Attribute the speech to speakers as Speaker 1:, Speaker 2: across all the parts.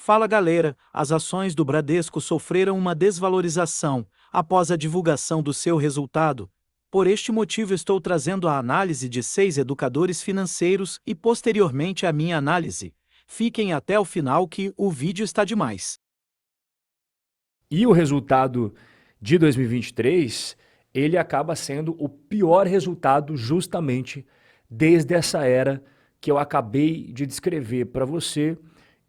Speaker 1: Fala galera, as ações do Bradesco sofreram uma desvalorização após a divulgação do seu resultado. Por este motivo estou trazendo a análise de 6 educadores financeiros e posteriormente a minha análise. Fiquem até o final que o vídeo está demais.
Speaker 2: E o resultado de 2023, ele acaba sendo o pior resultado justamente desde essa era que eu acabei de descrever para você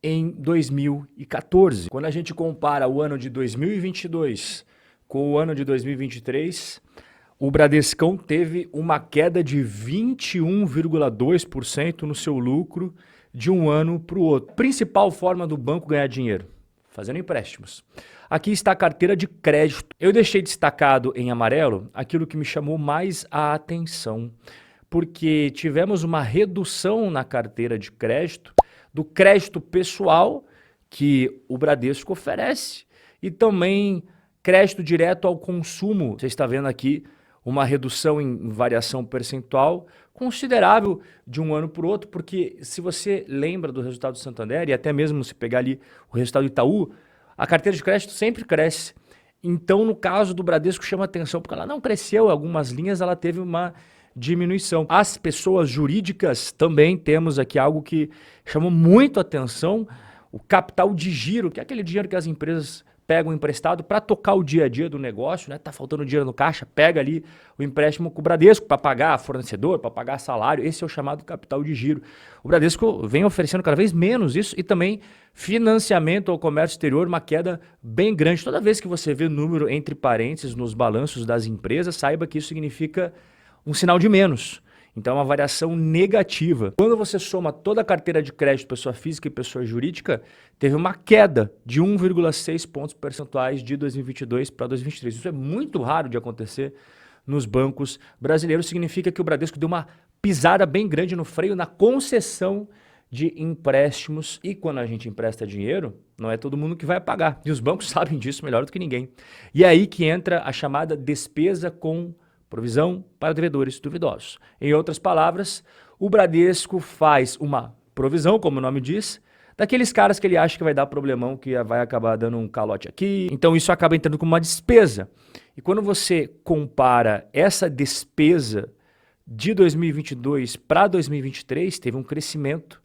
Speaker 2: em 2014. Quando a gente compara o ano de 2022 com o ano de 2023, o Bradescão teve uma queda de 21,2% no seu lucro de um ano para o outro. Principal forma do banco ganhar dinheiro, fazendo empréstimos. Aqui está a carteira de crédito. Eu deixei destacado em amarelo aquilo que me chamou mais a atenção, porque tivemos uma redução na carteira de crédito, do crédito pessoal que o Bradesco oferece e também crédito direto ao consumo. Você está vendo aqui uma redução em variação percentual considerável de um ano para o outro, porque se você lembra do resultado do Santander e até mesmo se pegar ali o resultado do Itaú, a carteira de crédito sempre cresce. Então, no caso do Bradesco, chama atenção, porque ela não cresceu, algumas linhas ela teve uma diminuição. As pessoas jurídicas também temos aqui algo que chamou muito atenção, o capital de giro, que é aquele dinheiro que as empresas pegam emprestado para tocar o dia a dia do negócio, né? Tá faltando dinheiro no caixa, pega ali o empréstimo com o Bradesco para pagar fornecedor, para pagar salário, esse é o chamado capital de giro. O Bradesco vem oferecendo cada vez menos isso e também financiamento ao comércio exterior, uma queda bem grande. Toda vez que você vê número entre parênteses nos balanços das empresas, saiba que isso significa um sinal de menos. Então, é uma variação negativa. Quando você soma toda a carteira de crédito, pessoa física e pessoa jurídica, teve uma queda de 1,6 pontos percentuais de 2022 para 2023. Isso é muito raro de acontecer nos bancos brasileiros. Significa que o Bradesco deu uma pisada bem grande no freio na concessão de empréstimos. E quando a gente empresta dinheiro, não é todo mundo que vai pagar. E os bancos sabem disso melhor do que ninguém. E é aí que entra a chamada despesa com provisão para devedores duvidosos. Em outras palavras, o Bradesco faz uma provisão, como o nome diz, daqueles caras que ele acha que vai dar problemão, que vai acabar dando um calote aqui. Então isso acaba entrando como uma despesa. E quando você compara essa despesa de 2022 para 2023, teve um crescimento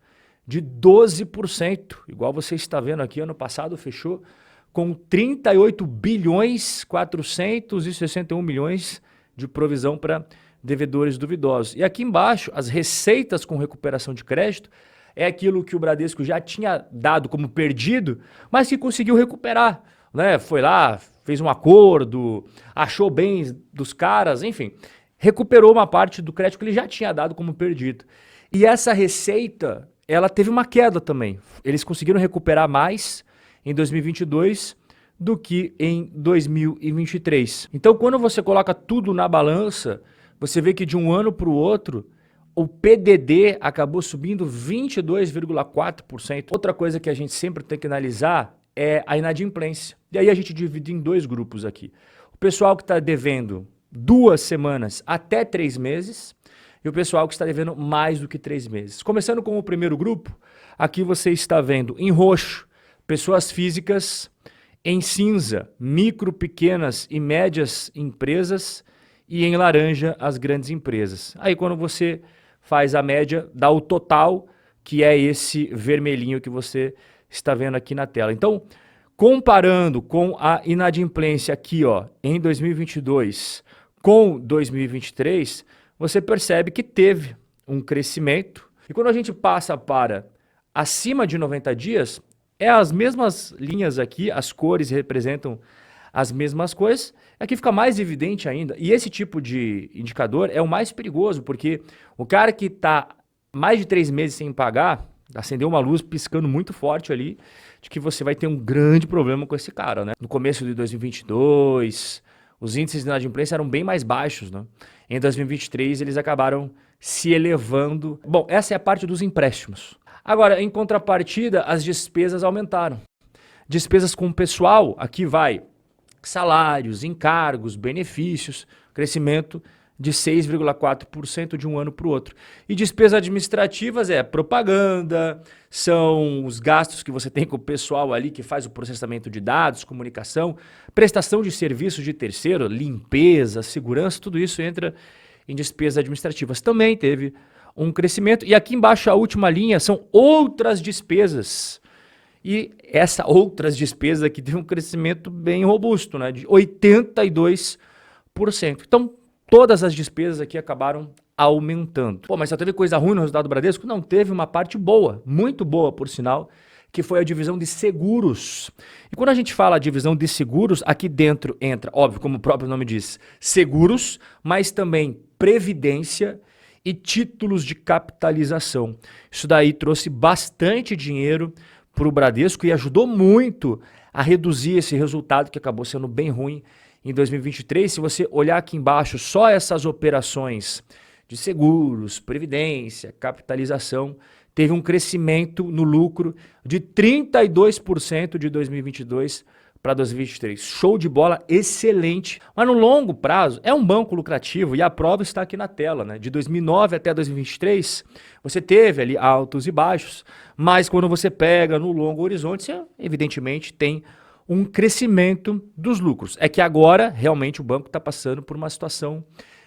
Speaker 2: de 12%. Igual você está vendo aqui, ano passado fechou com 38 bilhões 461 milhões de provisão para devedores duvidosos. E aqui embaixo, as receitas com recuperação de crédito é aquilo que o Bradesco já tinha dado como perdido, mas que conseguiu recuperar, né? Foi lá, fez um acordo, achou bens dos caras, enfim, recuperou uma parte do crédito que ele já tinha dado como perdido. E essa receita, ela teve uma queda também. Eles conseguiram recuperar mais em 2022 do que em 2023. Então, quando você coloca tudo na balança, você vê que de um ano para o outro, o PDD acabou subindo 22,4%. Outra coisa que a gente sempre tem que analisar é a inadimplência. E aí a gente divide em dois grupos aqui. O pessoal que está devendo 2 semanas até 3 meses e o pessoal que está devendo mais do que 3 meses. Começando com o primeiro grupo, aqui você está vendo em roxo, pessoas físicas, em cinza, micro, pequenas e médias empresas e em laranja, as grandes empresas. Aí quando você faz a média, dá o total, que é esse vermelhinho que você está vendo aqui na tela. Então, comparando com a inadimplência aqui, ó, em 2022 com 2023, você percebe que teve um crescimento. E quando a gente passa para acima de 90 dias, é as mesmas linhas aqui, as cores representam as mesmas coisas. Aqui fica mais evidente ainda. E esse tipo de indicador é o mais perigoso, porque o cara que está mais de 3 meses sem pagar, acendeu uma luz piscando muito forte ali, de que você vai ter um grande problema com esse cara, né? No começo de 2022, os índices de inadimplência eram bem mais baixos, né? Em 2023, eles acabaram se elevando. Bom, essa é a parte dos empréstimos. Agora, em contrapartida, as despesas aumentaram. Despesas com o pessoal, aqui vai salários, encargos, benefícios, crescimento de 6,4% de um ano para o outro. E despesas administrativas é propaganda, são os gastos que você tem com o pessoal ali que faz o processamento de dados, comunicação, prestação de serviços de terceiro, limpeza, segurança, tudo isso entra em despesas administrativas. Também teve um crescimento. E aqui embaixo a última linha são outras despesas. E essa outras despesas aqui teve um crescimento bem robusto, né, de 82%. Então, todas as despesas aqui acabaram aumentando. Pô, mas só teve coisa ruim no resultado do Bradesco? Não, teve uma parte boa, muito boa, por sinal, que foi a divisão de seguros. E quando a gente fala divisão de seguros, aqui dentro entra, óbvio, como o próprio nome diz, seguros, mas também previdência e títulos de capitalização. Isso daí trouxe bastante dinheiro para o Bradesco e ajudou muito a reduzir esse resultado que acabou sendo bem ruim em 2023. Se você olhar aqui embaixo, só essas operações de seguros, previdência, capitalização, teve um crescimento no lucro de 32% de 2022 para 2023. Show de bola, excelente. Mas no longo prazo, é um banco lucrativo e a prova está aqui na tela, né? De 2009 até 2023, você teve ali altos e baixos, mas quando você pega no longo horizonte, você evidentemente tem um crescimento dos lucros. É que agora, realmente, o banco está passando por uma situação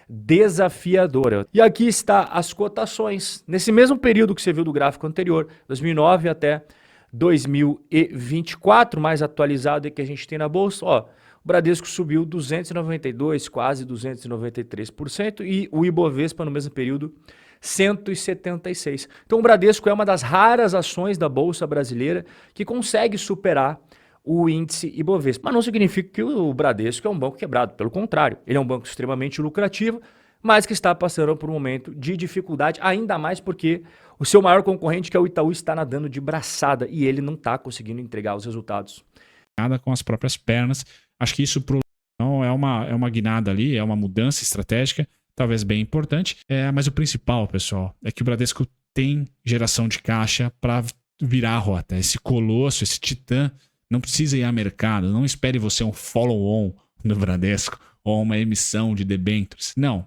Speaker 2: desafiadora. E aqui está as cotações. Nesse mesmo período que você viu do gráfico anterior, 2009 até 2024, mais atualizado que a gente tem na bolsa, ó, o Bradesco subiu 292, quase 293%, e o Ibovespa no mesmo período 176. Então o Bradesco é uma das raras ações da bolsa brasileira que consegue superar o índice Ibovespa. Mas não significa que o Bradesco é um banco quebrado, pelo contrário, ele é um banco extremamente lucrativo, mas que está passando por um momento de dificuldade, ainda mais porque o seu maior concorrente, que é o Itaú, está nadando de braçada e ele não está conseguindo entregar os resultados.
Speaker 3: Nada com as próprias pernas. Acho que isso pro não é uma guinada ali, é uma mudança estratégica, talvez bem importante. Mas o principal, pessoal, é que o Bradesco tem geração de caixa para virar a rota. Esse colosso, esse titã, não precisa ir a mercado. Não espere você um follow-on no Bradesco ou uma emissão de debêntures. Não,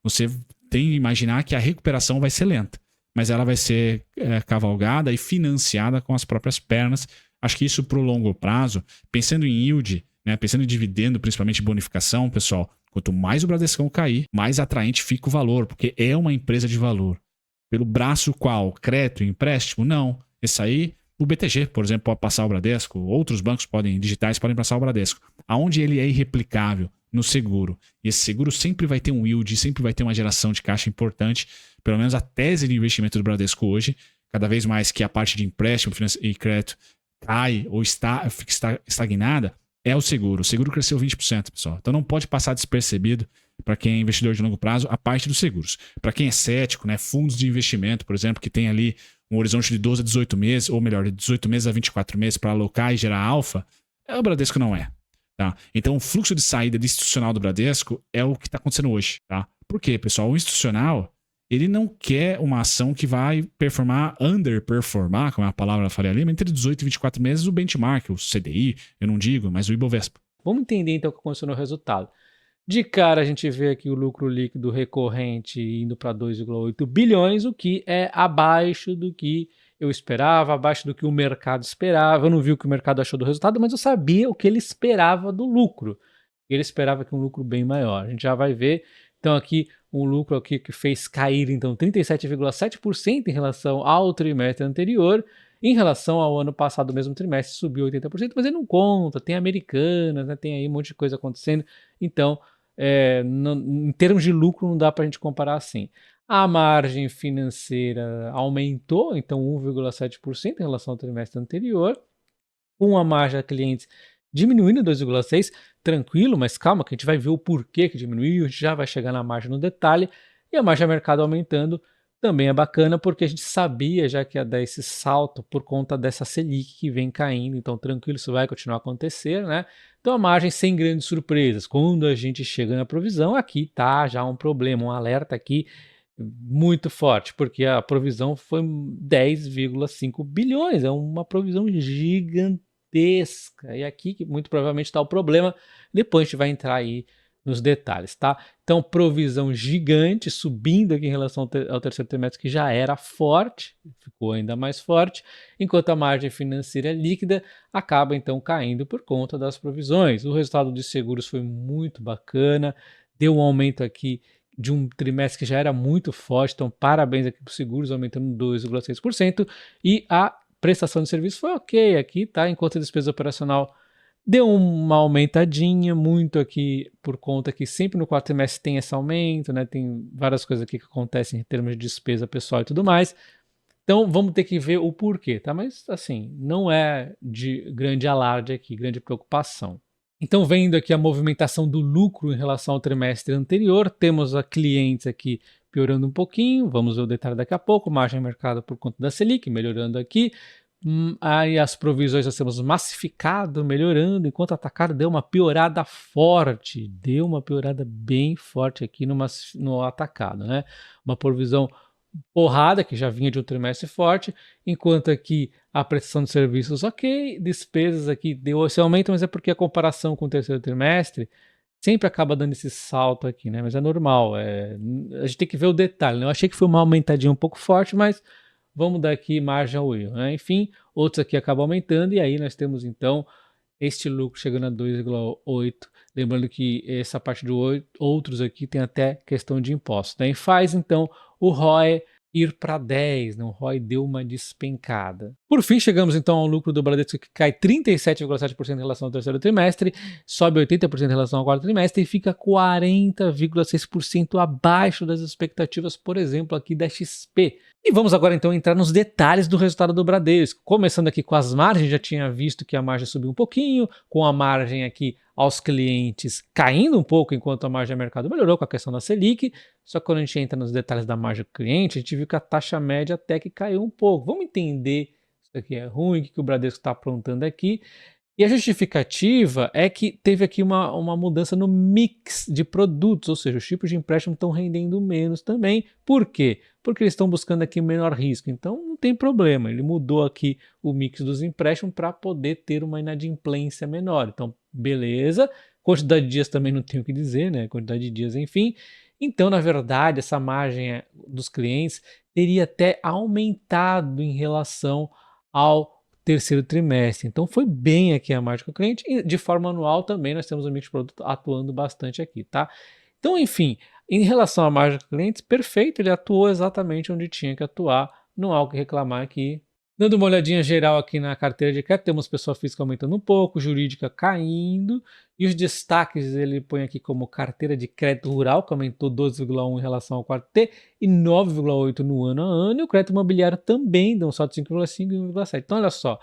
Speaker 3: você tem que imaginar que a recuperação vai ser lenta, mas ela vai ser cavalgada e financiada com as próprias pernas. Acho que isso para o longo prazo, pensando em yield, né, pensando em dividendo, principalmente bonificação, pessoal, quanto mais o Bradescão cair, mais atraente fica o valor, porque é uma empresa de valor. Pelo braço qual? Crédito, empréstimo? Não. Esse aí, o BTG, por exemplo, pode passar o Bradesco, outros bancos digitais podem passar o Bradesco. Aonde ele é irreplicável? No seguro. E esse seguro sempre vai ter um yield, sempre vai ter uma geração de caixa importante. Pelo menos a tese de investimento do Bradesco hoje, cada vez mais que a parte de empréstimo e crédito cai ou fica estagnada, é o seguro. O seguro cresceu 20%, pessoal. Então não pode passar despercebido para quem é investidor de longo prazo a parte dos seguros. Para quem é cético, né, fundos de investimento, por exemplo, que tem ali um horizonte de 12 a 18 meses, ou melhor, de 18 meses a 24 meses para alocar e gerar alfa, o Bradesco não é. Tá? Então, o fluxo de saída de institucional do Bradesco é o que está acontecendo hoje. Tá? Por quê, pessoal? O institucional, ele não quer uma ação que vai underperformar, como é a palavra da Faria Lima, entre 18 e 24 meses o benchmark, o CDI, eu não digo, mas o Ibovespa.
Speaker 4: Vamos entender então o que aconteceu no resultado. De cara, a gente vê aqui o lucro líquido recorrente indo para 2,8 bilhões, o que é abaixo do que eu esperava, abaixo do que o mercado esperava. Eu não vi o que o mercado achou do resultado, mas eu sabia o que ele esperava do lucro. Ele esperava que um lucro bem maior. A gente já vai ver. Então aqui um lucro aqui que fez cair então 37,7% em relação ao trimestre anterior. Em relação ao ano passado, o mesmo trimestre, subiu 80%, mas ele não conta, tem Americanas, né, tem aí um monte de coisa acontecendo. Então, em termos de lucro, não dá para a gente comparar assim. A margem financeira aumentou, então 1,7% em relação ao trimestre anterior. A margem a clientes diminuindo 2,6%, tranquilo, mas calma que a gente vai ver o porquê que diminuiu, a gente já vai chegar na margem no detalhe. E a margem a mercado aumentando também é bacana, porque a gente sabia já que ia dar esse salto por conta dessa Selic que vem caindo, então tranquilo, isso vai continuar a acontecer, né? Então a margem sem grandes surpresas. Quando a gente chega na provisão, aqui tá já um problema, um alerta aqui muito forte, porque a provisão foi 10,5 bilhões, é uma provisão gigantesca. E aqui que muito provavelmente está o problema, depois a gente vai entrar aí nos detalhes, tá? Então, provisão gigante, subindo aqui em relação ao terceiro trimestre, que já era forte, ficou ainda mais forte, enquanto a margem financeira líquida acaba, então, caindo por conta das provisões. O resultado de seguros foi muito bacana, deu um aumento aqui de um trimestre que já era muito forte, então parabéns aqui para os seguros, aumentando 2,6%, e a prestação de serviço foi ok aqui, tá? Enquanto a despesa operacional deu uma aumentadinha, muito aqui por conta que sempre no quarto trimestre tem esse aumento, né? Tem várias coisas aqui que acontecem em termos de despesa pessoal e tudo mais. Então vamos ter que ver o porquê, tá? Mas assim, não é de grande alarde aqui, grande preocupação. Então, vendo aqui a movimentação do lucro em relação ao trimestre anterior, temos a clientes aqui piorando um pouquinho, vamos ver o detalhe daqui a pouco, margem de mercado por conta da Selic, melhorando aqui. Aí as provisões nós temos massificado, melhorando, enquanto o atacado deu uma piorada forte, deu uma piorada bem forte aqui no atacado, né? Uma provisão porrada, que já vinha de um trimestre forte, enquanto aqui a prestação de serviços ok, despesas aqui deu esse aumento, mas é porque a comparação com o terceiro trimestre sempre acaba dando esse salto aqui, né? Mas é normal, a gente tem que ver o detalhe, né? Eu achei que foi uma aumentadinha um pouco forte, mas vamos dar aqui margem ao erro, né? Enfim, outros aqui acabam aumentando, e aí nós temos então este lucro chegando a 2,8. Lembrando que essa parte de outros aqui tem até questão de impostos, né? E faz então o ROE ir para 10, né? O ROE deu uma despencada. Por fim, chegamos então ao lucro do Bradesco, que cai 37,7% em relação ao terceiro trimestre, sobe 80% em relação ao quarto trimestre e fica 40,6% abaixo das expectativas, por exemplo, aqui da XP. E vamos agora então entrar nos detalhes do resultado do Bradesco. Começando aqui com as margens, já tinha visto que a margem subiu um pouquinho, com a margem aqui aos clientes caindo um pouco, enquanto a margem de mercado melhorou com a questão da Selic. Só que quando a gente entra nos detalhes da margem do cliente, a gente viu que a taxa média até que caiu um pouco. Vamos entender se isso aqui é ruim, o que o Bradesco está aprontando aqui. E a justificativa é que teve aqui uma mudança no mix de produtos, ou seja, os tipos de empréstimo estão rendendo menos também. Por quê? Porque eles estão buscando aqui menor risco. Então não tem problema, ele mudou aqui o mix dos empréstimos para poder ter uma inadimplência menor. Então, beleza. Quantidade de dias também não tenho o que dizer, né? Quantidade de dias, enfim. Então, na verdade, essa margem dos clientes teria até aumentado em relação ao terceiro trimestre. Então foi bem aqui a margem do cliente e de forma anual também nós temos o mix de produto atuando bastante aqui, tá? Então, enfim, em relação à margem do cliente, perfeito, ele atuou exatamente onde tinha que atuar, não há o que reclamar aqui. Dando uma olhadinha geral aqui na carteira de crédito, temos pessoa física aumentando um pouco, jurídica caindo, e os destaques ele põe aqui como carteira de crédito rural, que aumentou 12,1 em relação ao quarto T, e 9,8 no ano a ano, e o crédito imobiliário também deu um salto de 5,5 e 1,7. Então, olha só,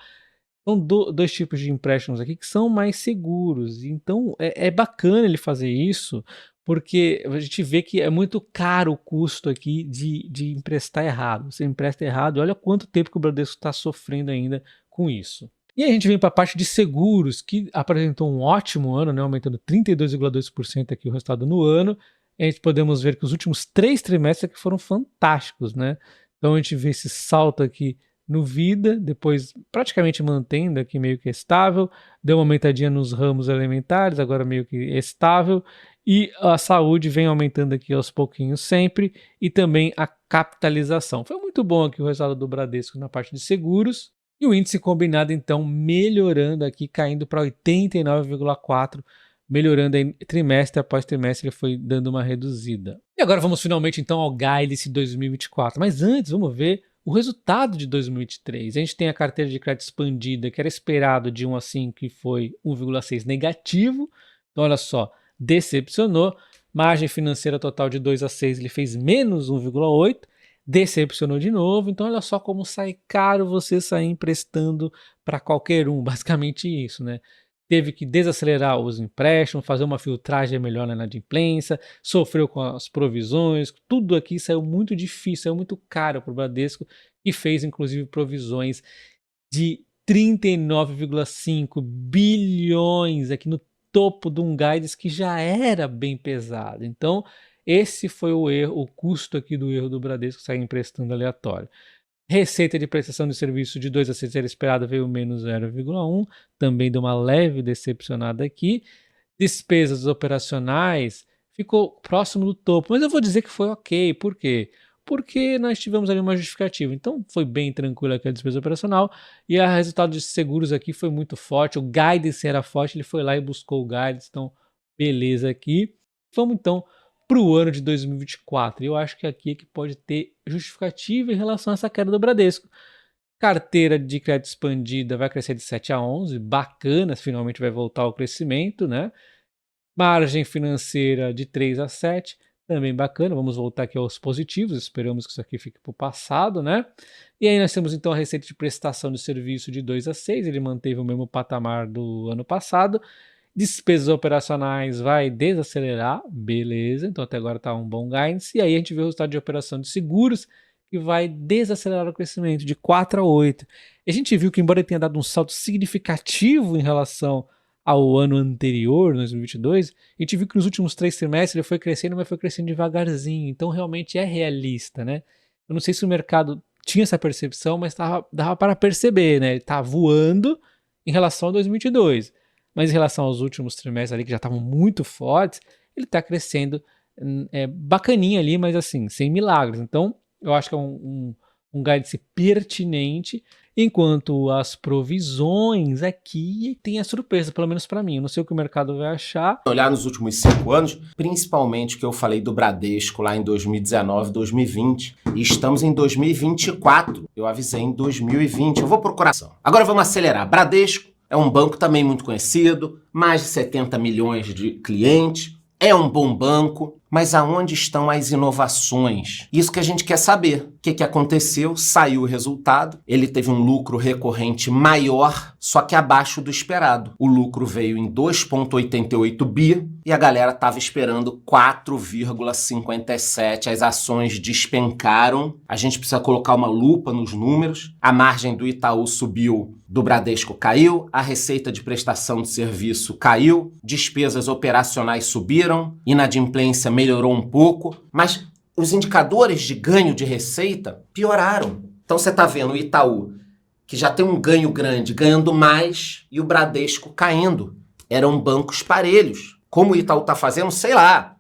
Speaker 4: são dois tipos de empréstimos aqui que são mais seguros, então é bacana ele fazer isso, porque a gente vê que é muito caro o custo aqui de emprestar errado. Você empresta errado, olha quanto tempo que o Bradesco está sofrendo ainda com isso. E aí a gente vem para a parte de seguros, que apresentou um ótimo ano, né, aumentando 32,2% aqui o resultado no ano. A gente podemos ver que os últimos 3 trimestres aqui foram fantásticos, né? Então a gente vê esse salto aqui no Vida, depois praticamente mantendo aqui meio que estável, deu uma aumentadinha nos ramos elementares, agora meio que estável, e a saúde vem aumentando aqui aos pouquinhos sempre, e também a capitalização. Foi muito bom aqui o resultado do Bradesco na parte de seguros, e o índice combinado então melhorando aqui, caindo para 89,4, melhorando aí, trimestre após trimestre, ele foi dando uma reduzida. E agora vamos finalmente então ao Guidance 2024, mas antes vamos ver o resultado de 2023. A gente tem a carteira de crédito expandida, que era esperado de 1 a 5, que foi 1,6 negativo. Então, olha só, decepcionou. Margem financeira total de 2 a 6, ele fez menos 1,8. Decepcionou de novo. Então, olha só como sai caro você sair emprestando para qualquer um. Basicamente isso, né? Teve que desacelerar os empréstimos, fazer uma filtragem melhor na inadimplência, sofreu com as provisões, tudo aqui saiu muito difícil, saiu muito caro para o Bradesco e fez inclusive provisões de 39,5 bilhões aqui no topo de um guidance que já era bem pesado. Então esse foi o erro, o custo aqui do erro do Bradesco, sair emprestando aleatório. Receita de prestação de serviço de 2 a 6 era esperada, veio menos 0,1, também deu uma leve decepcionada aqui. despesas operacionais, ficou próximo do topo. Mas eu vou dizer que foi ok. Por quê? Porque nós tivemos ali uma justificativa. Então foi bem tranquilo aquela despesa operacional. E o resultado de seguros aqui foi muito forte. O guidance era forte, ele foi lá e buscou o guidance. Então, beleza aqui. Vamos então para o ano de 2024. Eu acho que aqui é que pode ter justificativa em relação a essa queda do Bradesco. Carteira de crédito expandida vai crescer de 7 a 11, bacana, finalmente vai voltar ao crescimento, né? Margem financeira de 3 a 7, também bacana, vamos voltar aqui aos positivos, esperamos que isso aqui fique para o passado, né? E aí nós temos então a receita de prestação de serviço de 2 a 6, ele manteve o mesmo patamar do ano passado. Despesas operacionais vai desacelerar, beleza, então até agora está um bom guidance. E aí a gente vê o resultado de operação de seguros, que vai desacelerar o crescimento de 4 a 8. E a gente viu que, embora ele tenha dado um salto significativo em relação ao ano anterior, 2022, a gente viu que nos últimos 3 trimestres ele foi crescendo, mas foi crescendo devagarzinho. Então realmente é realista, né? Eu não sei se o mercado tinha essa percepção, mas dava para perceber, né? Ele está voando em relação a 2022. Mas em relação aos últimos trimestres ali, que já estavam muito fortes, ele está crescendo bacaninha ali, mas assim, sem milagres. Então, eu acho que é um guidance pertinente, enquanto as provisões aqui tem a surpresa, pelo menos para mim. Eu não sei o que o mercado vai achar.
Speaker 5: Olhar nos últimos 5 anos, principalmente o que eu falei do Bradesco lá em 2019, 2020, e estamos em 2024. Eu avisei em 2020. Eu vou procurar. Agora vamos acelerar. Bradesco é um banco também muito conhecido, mais de 70 milhões de clientes, é um bom banco, mas aonde estão as inovações? Isso que a gente quer saber. O que aconteceu? Saiu o resultado, ele teve um lucro recorrente maior, só que abaixo do esperado. O lucro veio em 2,88 bi e a galera estava esperando 4,57. As ações despencaram. A gente precisa colocar uma lupa nos números. A margem do Itaú subiu, do Bradesco caiu, a receita de prestação de serviço caiu, despesas operacionais subiram, inadimplência melhorou um pouco, mas os indicadores de ganho de receita pioraram. Então você está vendo o Itaú, que já tem um ganho grande, ganhando mais, e o Bradesco caindo. Eram bancos parelhos. Como o Itaú está fazendo, sei lá.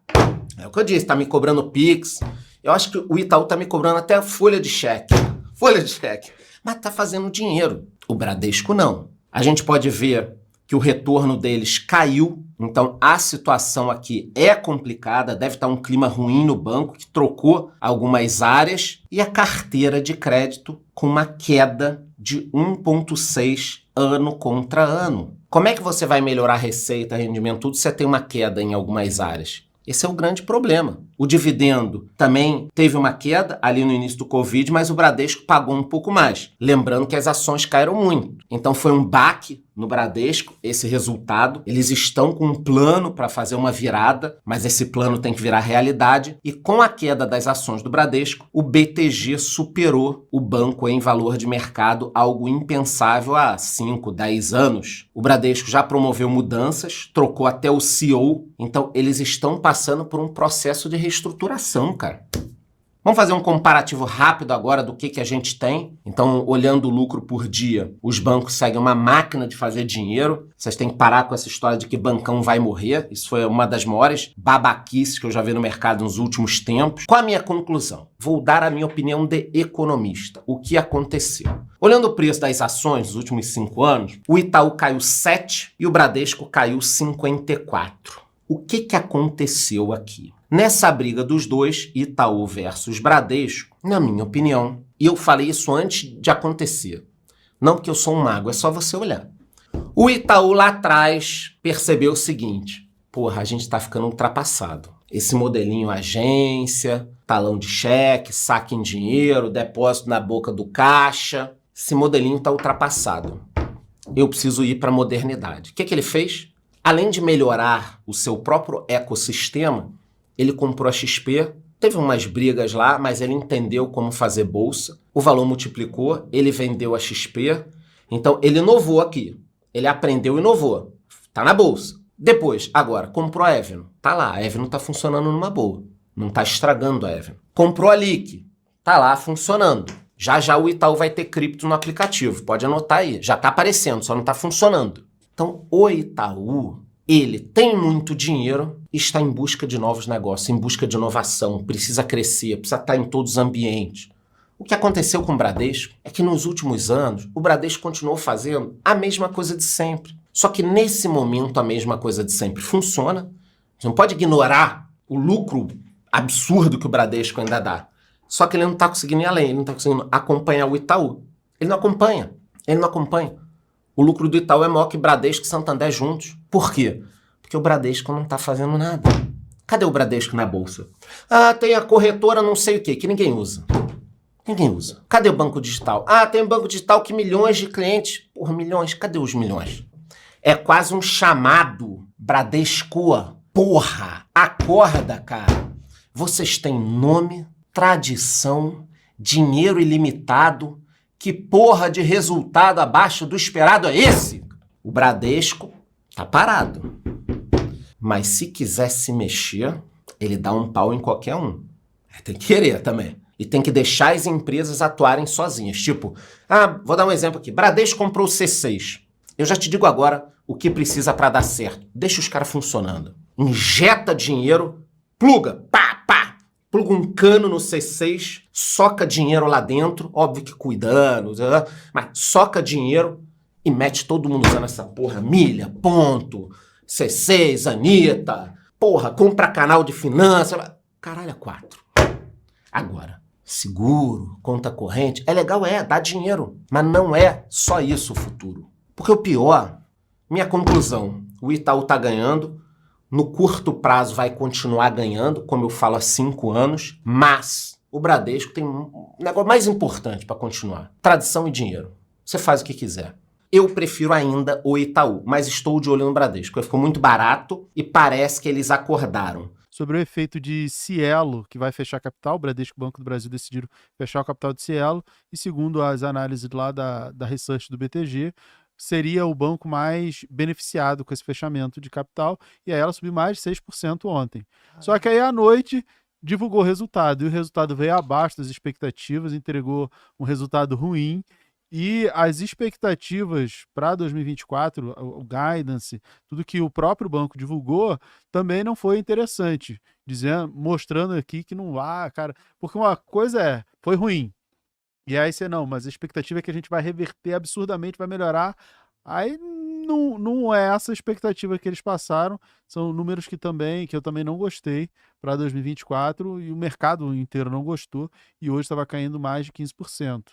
Speaker 5: É o que eu disse, está me cobrando Pix. Eu acho que o Itaú está me cobrando até folha de cheque. Folha de cheque. Mas está fazendo dinheiro. O Bradesco não. A gente pode ver que o retorno deles caiu. Então a situação aqui é complicada, deve estar um clima ruim no banco, que trocou algumas áreas, e a carteira de crédito com uma queda de 1,6 ano contra ano. Como é que você vai melhorar a receita, rendimento, tudo, se você tem uma queda em algumas áreas? Esse é o grande problema. O dividendo também teve uma queda ali no início do Covid, mas o Bradesco pagou um pouco mais. Lembrando que as ações caíram muito. Então foi um baque no Bradesco, esse resultado. Eles estão com um plano para fazer uma virada, mas esse plano tem que virar realidade. E com a queda das ações do Bradesco, o BTG superou o banco em valor de mercado, algo impensável há 5, 10 anos. O Bradesco já promoveu mudanças, trocou até o CEO, então eles estão passando por um processo de reestruturação, cara. Vamos fazer um comparativo rápido agora do que a gente tem. Então, olhando o lucro por dia, os bancos seguem uma máquina de fazer dinheiro. Vocês têm que parar com essa história de que bancão vai morrer. Isso foi uma das maiores babaquices que eu já vi no mercado nos últimos tempos. Qual a minha conclusão? Vou dar a minha opinião de economista. O que aconteceu? Olhando o preço das ações nos últimos 5 anos, o Itaú caiu 7 e o Bradesco caiu 54. O que aconteceu aqui? Nessa briga dos dois, Itaú versus Bradesco, na minha opinião, e eu falei isso antes de acontecer, não porque eu sou um mago, é só você olhar. O Itaú lá atrás percebeu o seguinte: porra, a gente tá ficando ultrapassado. Esse modelinho agência, talão de cheque, saque em dinheiro, depósito na boca do caixa, esse modelinho tá ultrapassado. Eu preciso ir para a modernidade. O que ele fez? Além de melhorar o seu próprio ecossistema, ele comprou a XP, teve umas brigas lá, mas ele entendeu como fazer bolsa, o valor multiplicou, ele vendeu a XP, então ele inovou aqui, ele aprendeu e inovou, tá na bolsa. Depois, agora, comprou a Evno, tá lá, a Evno tá funcionando numa boa, não tá estragando a Evno. Comprou a Lick, tá lá funcionando. Já o Itaú vai ter cripto no aplicativo, pode anotar aí, já tá aparecendo, só não tá funcionando. Então, o Itaú ele tem muito dinheiro e está em busca de novos negócios, em busca de inovação, precisa crescer, precisa estar em todos os ambientes. O que aconteceu com o Bradesco é que nos últimos anos o Bradesco continuou fazendo a mesma coisa de sempre. Só que nesse momento a mesma coisa de sempre funciona. Você não pode ignorar o lucro absurdo que o Bradesco ainda dá. Só que ele não está conseguindo ir além, ele não está conseguindo acompanhar o Itaú. Ele não acompanha. O lucro do Itaú é maior que Bradesco e Santander juntos. Por quê? Porque o Bradesco não está fazendo nada. Cadê o Bradesco na bolsa? Ah, tem a corretora não sei o quê, que ninguém usa. Ninguém usa. Cadê o banco digital? Ah, tem um banco digital que milhões de clientes. Porra, milhões. Cadê os milhões? É quase um chamado. Bradesco. Porra, acorda, cara. Vocês têm nome, tradição, dinheiro ilimitado. Que porra de resultado abaixo do esperado é esse? O Bradesco tá parado. Mas se quiser se mexer, ele dá um pau em qualquer um. Tem que querer também. E tem que deixar as empresas atuarem sozinhas. Tipo, vou dar um exemplo aqui. Bradesco comprou o C6. Eu já te digo agora o que precisa para dar certo. Deixa os caras funcionando. Injeta dinheiro, pluga, pluga um cano no C6, soca dinheiro lá dentro, óbvio que cuidando, mas soca dinheiro e mete todo mundo usando essa porra. Milha, Ponto, C6, Anitta, porra, compra canal de finanças. Caralho, 4. Agora, seguro, conta corrente, é legal, dá dinheiro, mas não é só isso o futuro. Porque o pior, minha conclusão, o Itaú tá ganhando, no curto prazo vai continuar ganhando, como eu falo há 5 anos, mas o Bradesco tem um negócio mais importante para continuar, tradição e dinheiro. Você faz o que quiser. Eu prefiro ainda o Itaú, mas estou de olho no Bradesco. Ficou muito barato e parece que eles acordaram.
Speaker 6: Sobre o efeito de Cielo, que vai fechar a capital, o Bradesco e o Banco do Brasil decidiram fechar a capital de Cielo, e segundo as análises lá da Research do BTG, seria o banco mais beneficiado com esse fechamento de capital, e aí ela subiu mais de 6% ontem. Só que aí à noite divulgou o resultado, e o resultado veio abaixo das expectativas, entregou um resultado ruim, e as expectativas para 2024, o guidance, tudo que o próprio banco divulgou, também não foi interessante, mostrando aqui que não há, cara, porque uma coisa foi ruim, e aí você mas a expectativa é que a gente vai reverter absurdamente, vai melhorar, aí não é essa a expectativa que eles passaram, são números que eu também não gostei para 2024, e o mercado inteiro não gostou, e hoje estava caindo mais de 15%.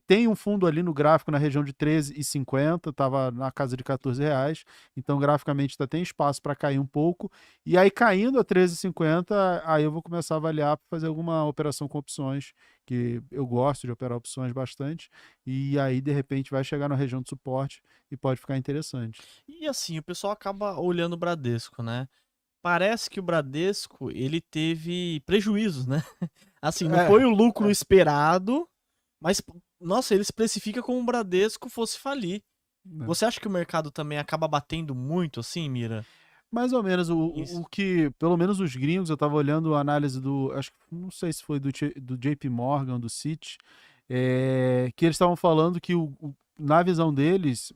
Speaker 6: Tem um fundo ali no gráfico na região de R$13,50, estava na casa de R$14, então graficamente tem espaço para cair um pouco, e aí caindo a R$13,50, aí eu vou começar a avaliar para fazer alguma operação com opções, que eu gosto de operar opções bastante, e aí de repente vai chegar na região de suporte e pode ficar interessante.
Speaker 7: E assim, o pessoal acaba olhando o Bradesco, né? Parece que o Bradesco, ele teve prejuízos, né? Assim, não foi o lucro esperado, mas, nossa, ele se precifica como o Bradesco fosse falir. Você acha que o mercado também acaba batendo muito assim, Mira?
Speaker 6: Mais ou menos, o que, pelo menos os gringos, eu estava olhando a análise não sei se foi do JP Morgan, do Citi, que eles estavam falando que na visão deles,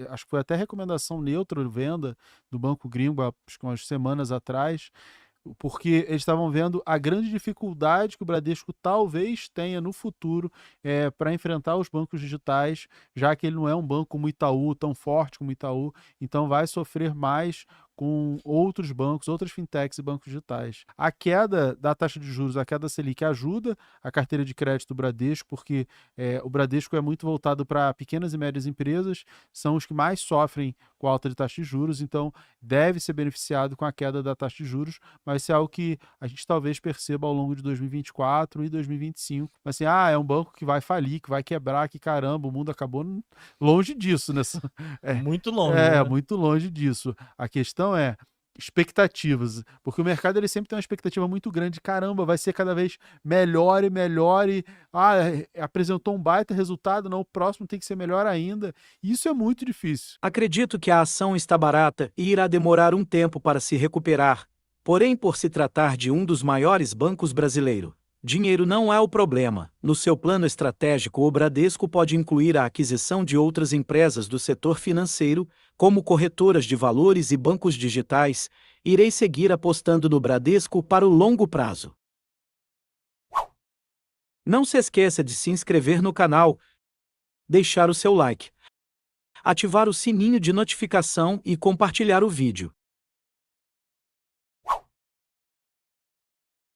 Speaker 6: acho que foi até recomendação neutra de venda do Banco Gringo, acho que umas semanas atrás, porque eles estavam vendo a grande dificuldade que o Bradesco talvez tenha no futuro para enfrentar os bancos digitais, já que ele não é um banco como o Itaú, tão forte como o Itaú, então vai sofrer mais com outros bancos, outras fintechs e bancos digitais. A queda da taxa de juros, a queda da Selic ajuda a carteira de crédito do Bradesco, porque o Bradesco é muito voltado para pequenas e médias empresas, são os que mais sofrem com a alta de taxa de juros, então deve ser beneficiado com a queda da taxa de juros, mas isso é algo que a gente talvez perceba ao longo de 2024 e 2025. Mas assim, é um banco que vai falir, que vai quebrar, que caramba, o mundo acabou longe disso.
Speaker 7: Muito longe. Né?
Speaker 6: Muito longe disso. A questão é expectativas, porque o mercado ele sempre tem uma expectativa muito grande, caramba, vai ser cada vez melhor e melhor, e apresentou um baita resultado, não, o próximo tem que ser melhor ainda, isso é muito difícil.
Speaker 1: Acredito que a ação está barata e irá demorar um tempo para se recuperar, porém por se tratar de um dos maiores bancos brasileiros, Dinheiro não é o problema. No seu plano estratégico, o Bradesco pode incluir a aquisição de outras empresas do setor financeiro, como corretoras de valores e bancos digitais. Irei seguir apostando no Bradesco para o longo prazo. Não se esqueça de se inscrever no canal, deixar o seu like, ativar o sininho de notificação e compartilhar o vídeo.